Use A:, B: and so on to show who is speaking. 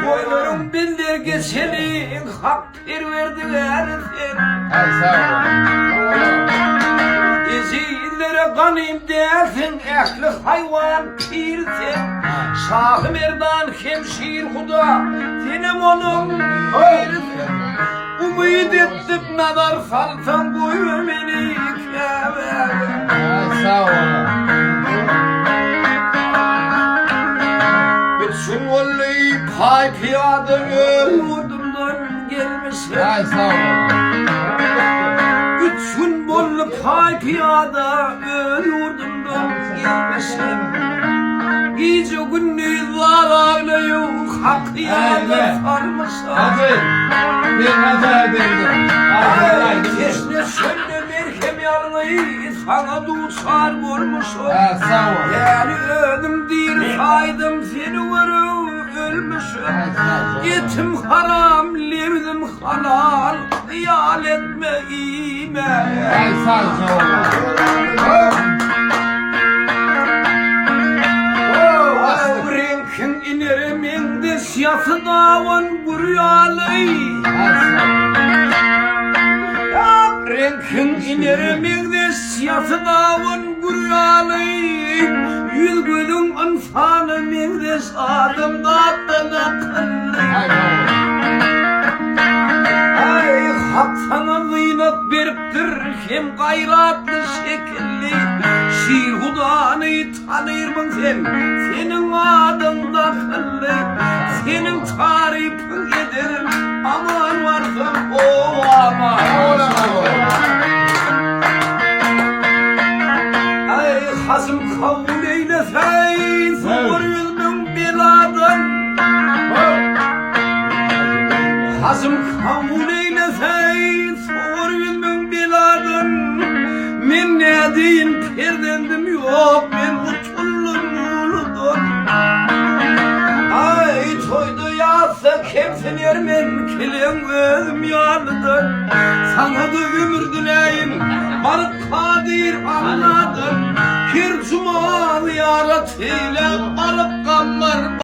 A: Boylarım bildirge senin hak perverdiler sen. Ezillere kanayım dersin, ehli hayvan pirsen. Şah Merdan hemşir huda, senem onun pirsen. Umid ettim nadar salsam koyu beni keve.
B: Sağ ol.
A: Bütün vallahi pay piyade öldümden gelmişim.
B: Sağ ol.
A: Bütün bollu pay piyade öldümden gelmişim. Gece gündüz zararlı yok, hak yâda sarmışım.
B: Hadi. Bir nazar edelim.
A: Teşne sönde merhem yarlıyı sana duçar vurmuşum.
B: Sağ ol.
A: Yani ödüm değil faydım seni varım ölmüşüm. Yetim haram levdim halal hayal etme ime.
B: Sağ ol.
A: Renkin inerim de siyası davan buruyalay. Renkin inerim de siyası davan buruyalay. Yüz gülün anfanı mevdes adımda tanakınlay. Ay hak sana zıynak beriptir hem gayratlı şekilli. Şir hudanı tanırmın sen, senin adında kıllı. Senin tarifin ederim, aman varsın o aman. Ay hasım kavul eyleseyn, zor yüzünün beladan. Hasım kavul eyleseyn, zor yüzünün beladan. Men ne deyin perdendim yok, men uçullum uludan. Ay toydu yatsa kemsin yermen, kilen gözüm yanıdan. Sana da ömür dileyim, barık kadir anladım. Bir cumalı yaratıyla barık kallar.